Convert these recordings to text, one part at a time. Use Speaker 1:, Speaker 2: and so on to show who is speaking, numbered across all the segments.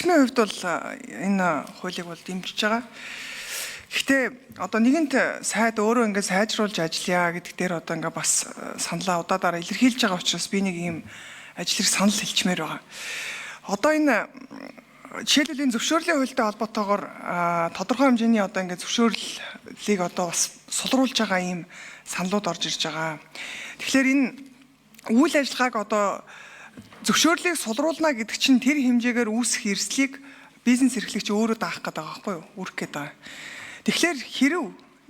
Speaker 1: зарчмын хувьд бол энэ хуулийг бол дэмжиж байгаа. Гэхдээ одоо нэгэнт сайд өөрөө ингээд сайжруулж ажиллая гэдэг дээр одоо ингээд бас саналаа удаадаараа илэрхийлж байгаа учраас би нэг ийм ажлыг санал хэлчмээр байгаа. Одоо энэ жишээлбэл зөвшөөрлийн хуультай холбоотойгоор тодорхой хэмжээний одоо ингээд зөвшөөрлийг одоо бас сулруулж байгаа ийм саналууд орж ирж байгаа. Тэгэхээр энэ үйл ажиллагааг одоо зөвшөөрлийг сулруулна гэдэг чинь тэр хэмжээгээр үүсэх эрсдлийг бизнес эрхлэгч өөрөө даах гэдэг байгаа байхгүй юу? Үүрэх гэдэг байгаа. Тэгэхээр хэрв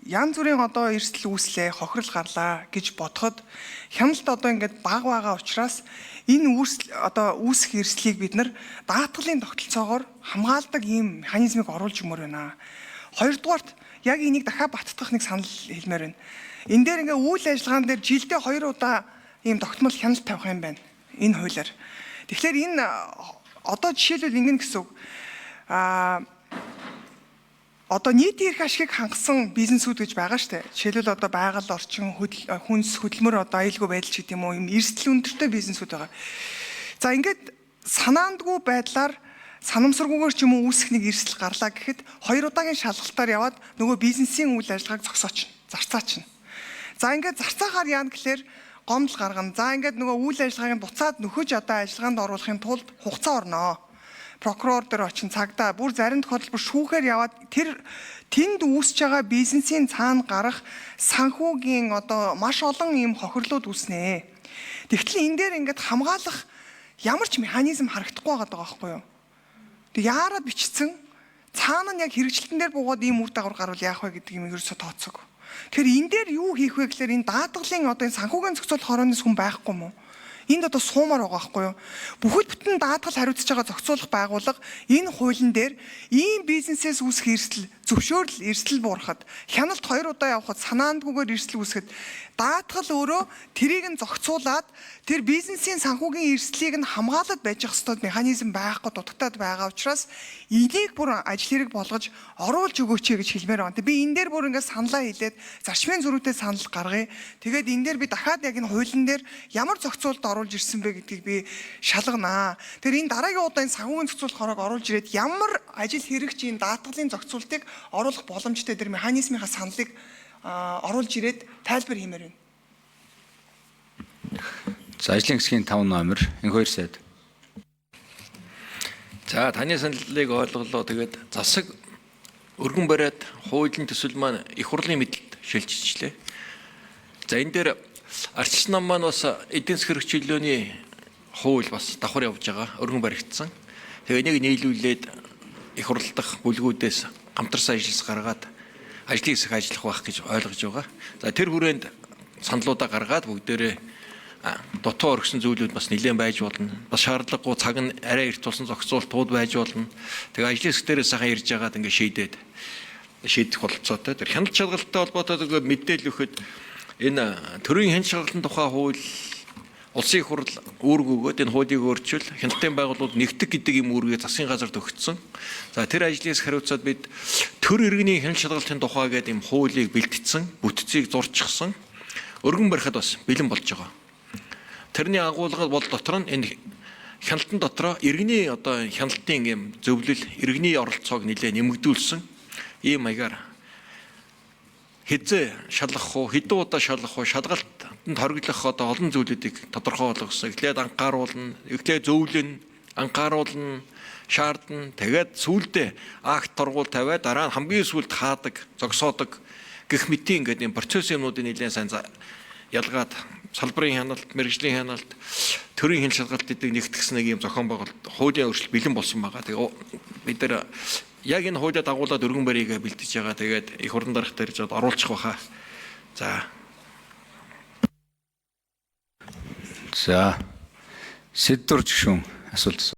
Speaker 1: янз бүрийн одоо эрсдэл үүслээ, хохирол гарлаа гэж бодоход хяналт одоо ингээд бага байгаа учраас энэ үүсэх эрсдлийг бид нар даатгалын тогтолцоогоор хамгаалдаг ийм механизмыг оруулж өгмөр байна. Хоёрдугаарт яг энийг дахиад баттгах нэг санал хэлмээр байна. Энэ дээр ингээд үйл ажиллагаан дээр жилдээ 2 удаа ийм тогтмол хяналт тавих юм байна. Энэ хуулиар. Тэгэхээр энэ одоо жишээлбэл ингэн гэсэн үг. Одоо нийтийн эрх ашигыг хангасан бизнесүүд гэж байгаа шүү дээ. Жишээлбэл одоо байгаль орчин, хүнс хөдөлмөр одоо аюулгүй байдал ч гэдэг юм уу, юм эрсдэл өндөртэй бизнесүүд байгаа. За ингээд санаандгүй байдлаар санамсаргүйгээр ч юм уу үүсэх нэг эрсдэл гарлаа гэхэд 2 удаагийн шалгалтаар яваад нөгөө бизнесийн үйл ажиллагааг зогсооч, зарцаач. За ингээд зарцаахаар яана гэхээр гомдол гаргана. За ингээд нөгөө үйл ажиллагааг нь буцаад нөхөж одоо ажиллагаанд оруулахын тулд хугацаа орноо. Прокурор дээр очин цагдаа бүр зарим тохиолдолд шүүхээр яваад тэнд үүсэж байгаа бизнесийн цаана гарах санхүүгийн одоо маш олон ийм хохирлууд үүснэ. Тэгтэл энэ дээр ингээд хамгаалах ямар ч механизм харагдахгүй байгаа байхгүй юу? Тэг яарад бичсэн цаана нь яг хэрэгжилтэн дээр буугаад ийм үр дагавар гарвал яах вэ гэдэг юм ерөөсө тооцоог. Тэгэхээр энэ дээр юу хийх вэ гэхээр энэ даатгалын одоо энэ санхүүгийн зохицуулах хорооны сүм байхгүй мó? Энд одоо суумаар байгаа байхгүй юу? Бүхэл бүтэн даатгал хариуцж байгаа зохицуулах байгууллага энэ хуулийн дээр ийм бизнесээс үүсэх эрсдэл, зөвшөөрөл эрсдэл буурахад, хяналт 2 удаа явахад санаандгүйгээр эрсдэл үүсгэхэд даатгал өөрөө тэрийг нь зохицуулаад тэр бизнесийн санхүүгийн эрсдлийг нь хамгаалаад байж ах ёстой механизм байхгүй дутагтаад байгаа учраас энийг бүр ажил хэрэг болгож оруулж өгөөч гэж хэлмээр байна. Би энэ дээр бүр ингээд саналаа хэлээд зарчмын зөрүүтэй санал гаргая. Тэгээд энэ дээр би дахиад яг энэ хуулийн дээр ямар зохицуулалт оруулж ирсэн бэ гэдгийг би шалганаа. Тэгэхээр энэ дараагийн удаа энэ санхүүгийн зохицуулах хороог оруулж ирээд ямар ажил хэрэгч энэ даатгалын зохицуултыг оруулах боломжтой тэр механизмынхаа саналыг оруулж ирээд тайлбар хиймээр байна.
Speaker 2: За ажлын хэсгийн 5 номер энэ 2 сайд.
Speaker 3: За таны саналыг ойлголоо. Тэгээд засаг өргөн бариад хуулийн төсөл маань их хурлын мэдэлд шилжчихлээ. За энэ дээр ардчилсан нам маань бас эдийн засгийн чөлөөний хууль бас давхар явж байгаа, өргөн баригдсан. Тэгээ энийг нийлүүлээд их хурл дахь бүлгүүдээс хамтарсан ажиллас гаргаад ажлын хэсэг ажиллах байх гэж ойлгож байгаа. За тэр хүрээнд саналуудаа гаргаад бүгдээрээ дутуу оргисон зүйлүүд бас нэлээд байж болно. Бас шаардлагагүй цаг нь арай эрт тулсан зохицуултууд байж болно. Тэгээ ажлын хэсэг дээрээ сайхан ирж байгаад ингээд шийдэх бололцоотой. Тэр хяналт шалгалттай холбоотой мэдээлэл өгөхөд энэ төрийн хяналт шалгалтын тухай хууль улсын их хурл үүрэг өгөөд энэ хуулийг өөрчил хяналтын байгууллагууд нэгтгэх гэдэг юм үүргээ засгийн газарт өгсөн. За тэр ажлаас хариуцаад бид төр иргэний хяналт шалгалтын тухай гэдэг юм хуулийг бэлтгэсэн, бүтцийг зурчихсан, өргөн барихад бас бэлэн болж байгаа. Тэрний агуулга бол дотор нь энэ хяналтын дотроо иргэний одоо хяналтын юм зөвлөл, иргэний оролцоог нэлээд нэмэгдүүлсэн ийм маягаар хэзээ шалгах уу, хэдэн удаа шалгах уу, шалгалтанд хориглох одоо олон зүйлүүдийг тодорхой болгосон. Эхлээд анхааруулна, эхлээд зөвлөн, анхааруулна, шаардна. Тэгээд сүүлдээ акт торгуул тавиад дараа нь хамгийн сүүлд хаадаг, зогсоодог гэх мэт ингээд энэ процесс юмнуудын нэлээд сайн ялгаад салбарын хяналт, мэргэжлийн хяналт, төрийн хяналт шалгалт гэдэг нэгтгэсэн нэг юм зохион байгуулалт хуулийн өөрчлөлт бэлэн болсон байгаа. Тэгээ бид нар яг энэ хуулиад дагуулад өргөн барийг бэлтэж байгаа. Тэгээд их хурлын дарга дээр жоод оруулчих баха.
Speaker 2: За. Сэдвэр гишүүн асуулт.